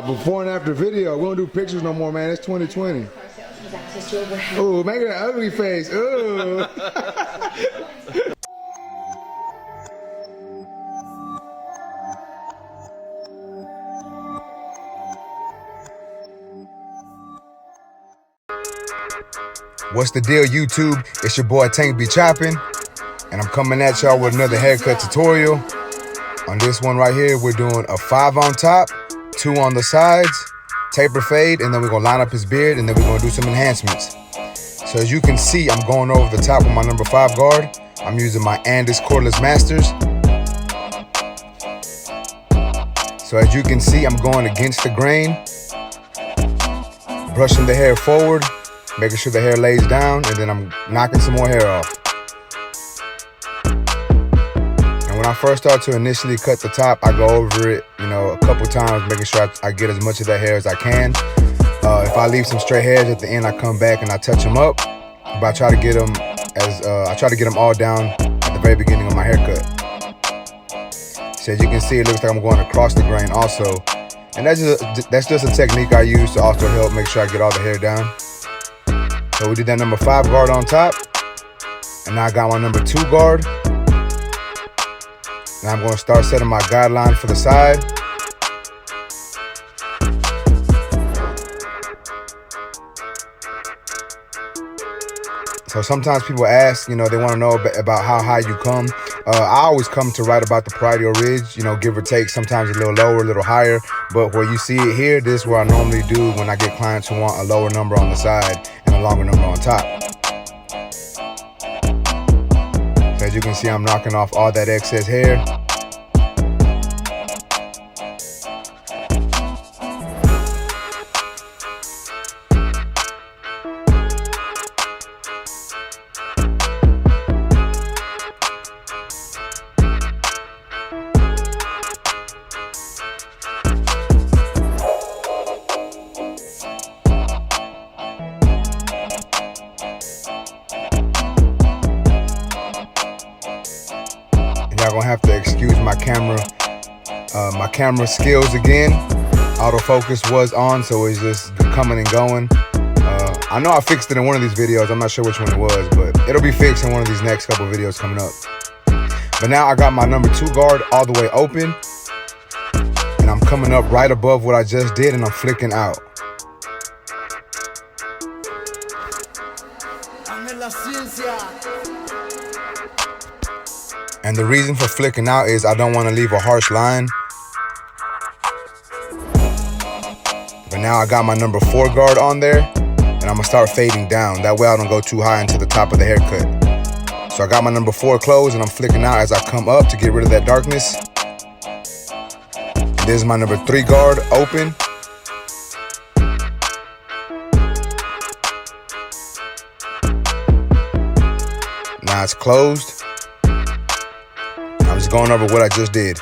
Before and after video. We don't do pictures no more, man. It's 2020. Ooh, make it an ugly face. Ooh. What's the deal, YouTube? It's your boy Tank Be Choppin, and I'm coming at y'all with another haircut tutorial. On this one right here, we're doing a 5 on top, 2 on the sides, taper fade, and then we're gonna line up his beard, and then we're gonna do some enhancements. So as you can see, I'm going over the top with my number 5 guard. I'm using my Andis Cordless Masters. So as you can see, I'm going against the grain, brushing the hair forward, making sure the hair lays down, and then I'm knocking some more hair off. And when I first start to initially cut the top, I go over it, a couple times, making sure I get as much of that hair as I can. If I leave some stray hairs at the end, I come back and I touch them up. But I try to get them all down at the very beginning of my haircut. So as you can see, it looks like I'm going across the grain also. And that's just a technique I use to also help make sure I get all the hair down. So we did that number 5 guard on top, and now I got my number 2 guard. Now I'm going to start setting my guideline for the side. So sometimes people ask, they want to know about how high you come. I always come to right about the parietal ridge, give or take, sometimes a little lower, a little higher. But where you see it here, this is what I normally do when I get clients who want a lower number on the side and a longer number on top. So as you can see, I'm knocking off all that excess hair. Y'all gonna have to excuse my camera skills again. Autofocus was on, so it's just coming and going. I know I fixed it in one of these videos. I'm not sure which one it was, but it'll be fixed in one of these next couple videos coming up. But now I got my number 2 guard all the way open, and I'm coming up right above what I just did, and I'm flicking out. And the reason for flicking out is I don't want to leave a harsh line. But now I got my number 4 guard on there, and I'm gonna start fading down. That way I don't go too high into the top of the haircut. So I got my number 4 closed, and I'm flicking out as I come up to get rid of that darkness. And this is my number 3 guard open. Now it's closed. I'm just going over what I just did.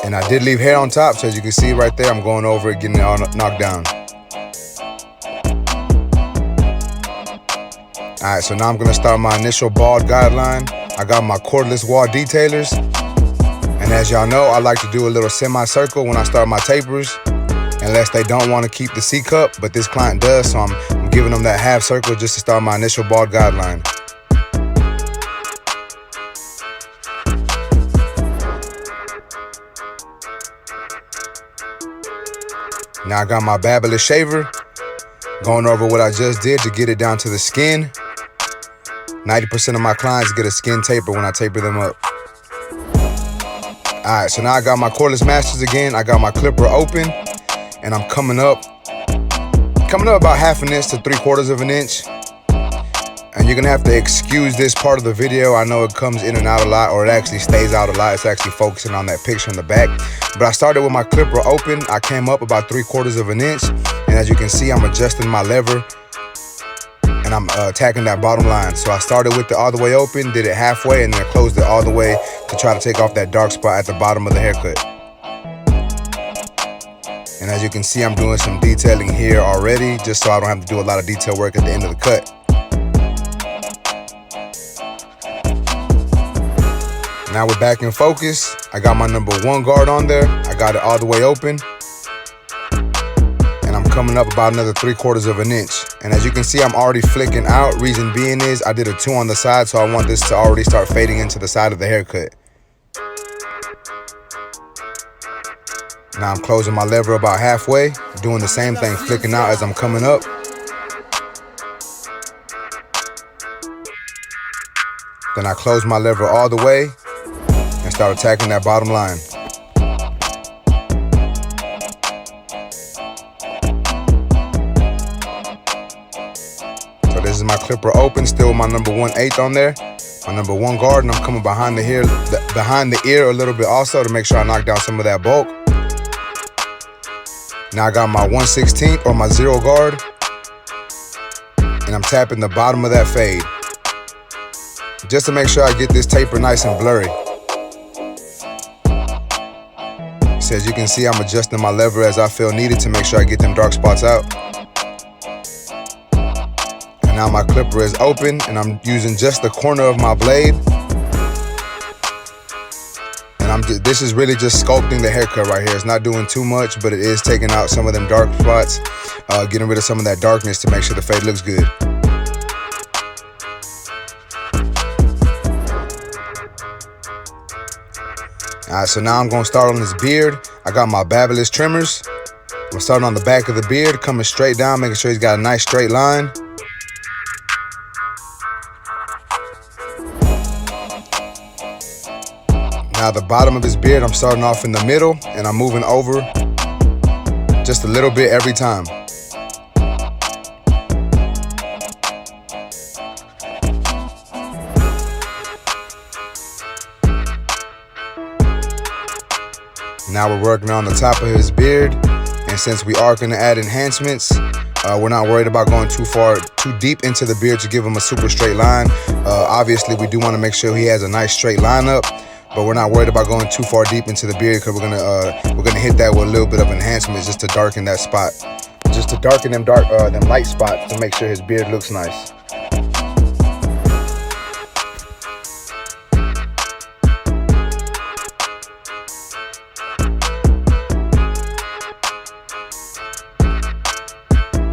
And I did leave hair on top, so as you can see right there, I'm going over it, getting it all knocked down. Alright, so now I'm going to start my initial bald guideline. I got my cordless wall detailers. And as y'all know, I like to do a little semicircle when I start my tapers, unless they don't want to keep the C cup, but this client does, so I'm giving them that half circle just to start my initial bald guideline. Now I got my Babyliss Shaver, going over what I just did to get it down to the skin. 90% of my clients get a skin taper when I taper them up. Alright, so now I got my Cordless Masters again. I got my clipper open, and I'm coming up about 1/2 inch to 3/4 of an inch. And you're gonna have to excuse this part of the video. I know it comes in and out a lot, or it actually stays out a lot. It's actually focusing on that picture in the back. But I started with my clipper open. I came up about 3/4 of an inch. And as you can see, I'm adjusting my lever, and I'm attacking that bottom line. So I started with it all the way open, did it halfway, and then I closed it all the way to try to take off that dark spot at the bottom of the haircut. And as you can see, I'm doing some detailing here already, just so I don't have to do a lot of detail work at the end of the cut. Now we're back in focus. I got my number 1 guard on there. I got it all the way open. And I'm coming up about another 3/4 of an inch. And as you can see, I'm already flicking out. Reason being is I did a 2 on the side, so I want this to already start fading into the side of the haircut. Now I'm closing my lever about halfway, doing the same thing, flicking out as I'm coming up. Then I close my lever all the way and start attacking that bottom line. So this is my clipper open, still my number 1/8 on there. My number 1 guard, and I'm coming behind the ear a little bit also to make sure I knock down some of that bulk. Now I got my 1/16 or my 0 guard, and I'm tapping the bottom of that fade just to make sure I get this taper nice and blurry. So as you can see, I'm adjusting my lever as I feel needed to make sure I get them dark spots out. And now my clipper is open, and I'm using just the corner of my blade. This is really just sculpting the haircut right here. It's not doing too much, but it is taking out some of them dark spots, getting rid of some of that darkness to make sure the fade looks good. Alright, so now I'm gonna start on this beard. I got my Babyliss Trimmers. I'm starting on the back of the beard, coming straight down, making sure he's got a nice straight line. Now the bottom of his beard, I'm starting off in the middle, and I'm moving over just a little bit every time. Now we're working on the top of his beard, and since we are gonna add enhancements, we're not worried about going too deep into the beard to give him a super straight line. Obviously, we do want to make sure he has a nice straight line up, but we're not worried about going too far deep into the beard because we're gonna hit that with a little bit of enhancements just to darken that spot, just to darken them light spots to make sure his beard looks nice.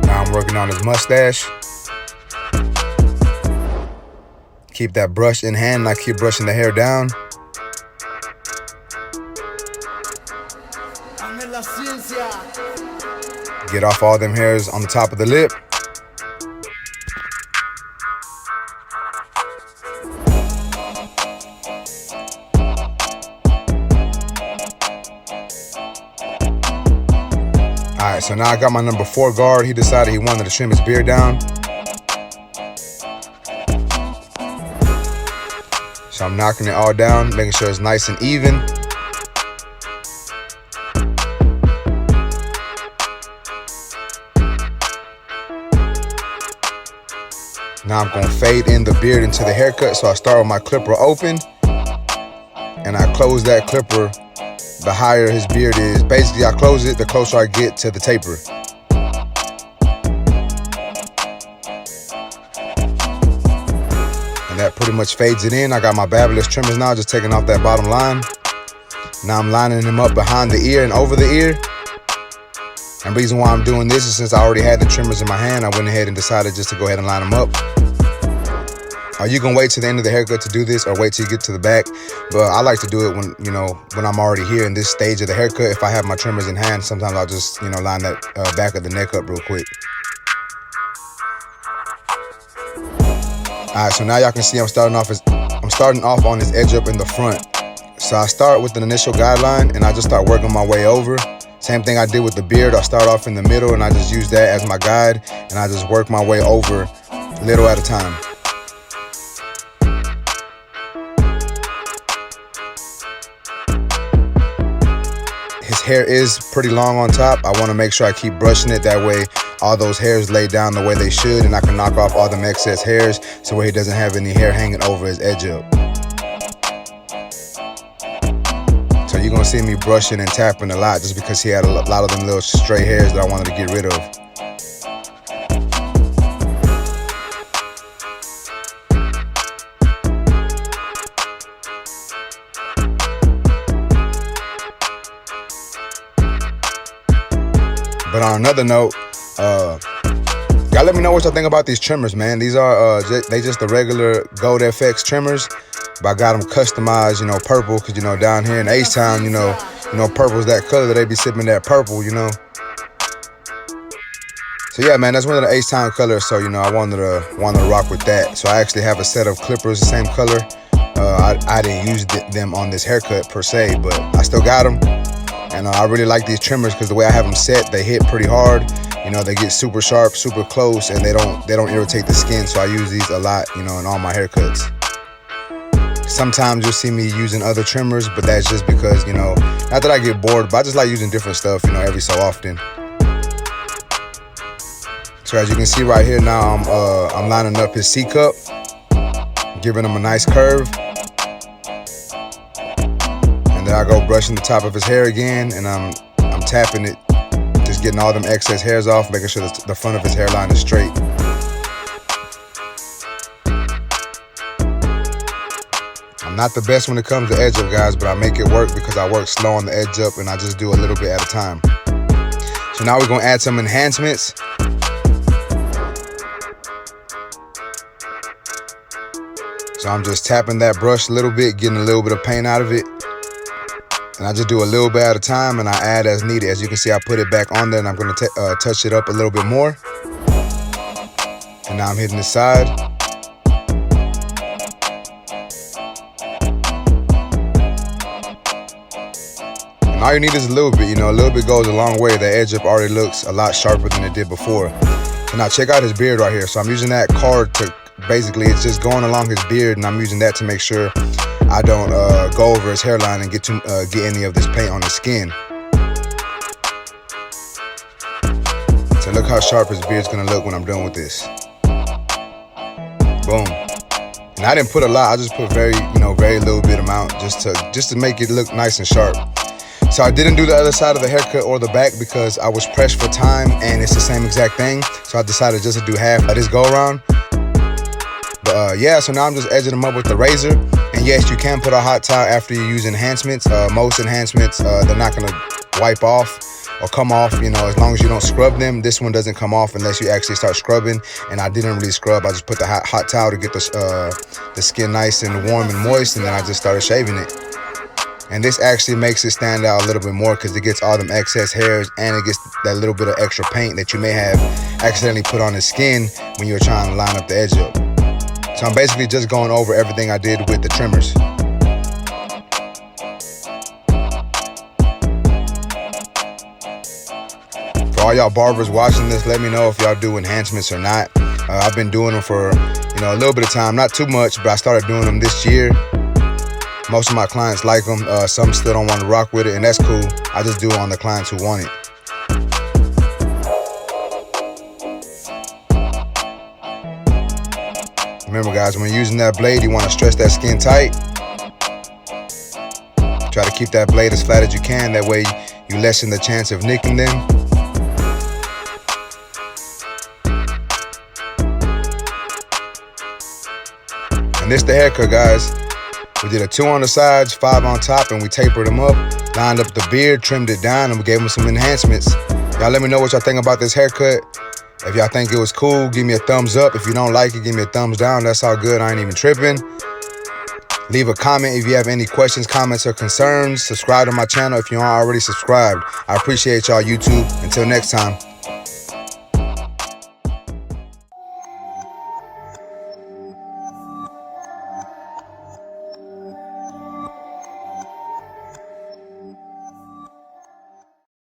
Now I'm working on his mustache. Keep that brush in hand, and I keep brushing the hair down. Get off all them hairs on the top of the lip. Alright, so now I got my number 4 guard. He decided he wanted to trim his beard down. So I'm knocking it all down, making sure it's nice and even. Now I'm gonna fade in the beard into the haircut. So I start with my clipper open, and I close that clipper the higher his beard is. Basically, I close it the closer I get to the taper. And that pretty much fades it in. I got my Babyliss Trimmers now, just taking off that bottom line. Now I'm lining him up behind the ear and over the ear. And the reason why I'm doing this is since I already had the trimmers in my hand, I went ahead and decided just to go ahead and line them up. You can wait to the end of the haircut to do this, or wait till you get to the back. But I like to do it when I'm already here in this stage of the haircut. If I have my trimmers in hand, sometimes I'll just line that back of the neck up real quick. All right, so now y'all can see I'm starting off on this edge up in the front. So I start with an initial guideline, and I just start working my way over. Same thing I did with the beard. I start off in the middle, and I just use that as my guide, and I just work my way over little at a time. His hair is pretty long on top. I want to make sure I keep brushing it. That way all those hairs lay down the way they should, and I can knock off all them excess hairs so where he doesn't have any hair hanging over his edge up. So you're going to see me brushing and tapping a lot just because he had a lot of them little stray hairs that I wanted to get rid of. But on another note, y'all let me know what y'all think about these trimmers, man. These are they just the regular Gold FX trimmers, but I got them customized, you know, purple, because you know down here in H-Town, you know purple's that color that they be sipping that purple, you know. So yeah, man, that's one of the H-Town colors. So you know, I wanted to rock with that. So I actually have a set of clippers the same color. I didn't use them on this haircut per se, but I still got them. And I really like these trimmers because the way I have them set, they hit pretty hard. You know, they get super sharp, super close, and they don't irritate the skin. So I use these a lot, you know, in all my haircuts. Sometimes you'll see me using other trimmers, but that's just because, you know, not that I get bored, but I just like using different stuff, you know, every so often. So as you can see right here now, I'm lining up his C cup, giving him a nice curve. And then I go brushing the top of his hair again, and I'm tapping it, just getting all them excess hairs off, making sure that the front of his hairline is straight. I'm not the best when it comes to edge up, guys, but I make it work because I work slow on the edge up and I just do a little bit at a time. So now we're gonna add some enhancements. So I'm just tapping that brush a little bit, getting a little bit of paint out of it. And I just do a little bit at a time, and I add as needed. As you can see, I put it back on there, and I'm gonna touch it up a little bit more. And now I'm hitting the side. And all you need is a little bit, you know, a little bit goes a long way. The edge up already looks a lot sharper than it did before. So now check out his beard right here. So I'm using that card to, basically it's just going along his beard, and I'm using that to make sure I don't go over his hairline and get any of this paint on his skin. So look how sharp his beard's gonna look when I'm done with this. Boom. And I didn't put a lot, I just put very little bit amount just to make it look nice and sharp. So I didn't do the other side of the haircut or the back because I was pressed for time and it's the same exact thing. So I decided just to do half of this go around. But yeah, so now I'm just edging them up with the razor. And yes, you can put a hot towel after you use enhancements. Most enhancements, they're not gonna wipe off or come off, you know, as long as you don't scrub them. This one doesn't come off unless you actually start scrubbing. And I didn't really scrub. I just put the hot towel to get the skin nice and warm and moist, and then I just started shaving it. And this actually makes it stand out a little bit more because it gets all them excess hairs and it gets that little bit of extra paint that you may have accidentally put on the skin when you're trying to line up the edge up. So I'm basically just going over everything I did with the trimmers. For all y'all barbers watching this, let me know if y'all do enhancements or not. I've been doing them for, you know, a little bit of time, not too much, but I started doing them this year. Most of my clients like them. Some still don't want to rock with it, and that's cool. I just do it on the clients who want it. Remember, guys, when you're using that blade, you want to stretch that skin tight. Try to keep that blade as flat as you can. That way, you lessen the chance of nicking them. And this the haircut, guys. We did a 2 on the sides, 5 on top, and we tapered them up, lined up the beard, trimmed it down, and we gave them some enhancements. Y'all let me know what y'all think about this haircut. If y'all think it was cool, give me a thumbs up. If you don't like it, give me a thumbs down. That's all good. I ain't even tripping. Leave a comment if you have any questions, comments, or concerns. Subscribe to my channel if you aren't already subscribed. I appreciate y'all, YouTube. Until next time.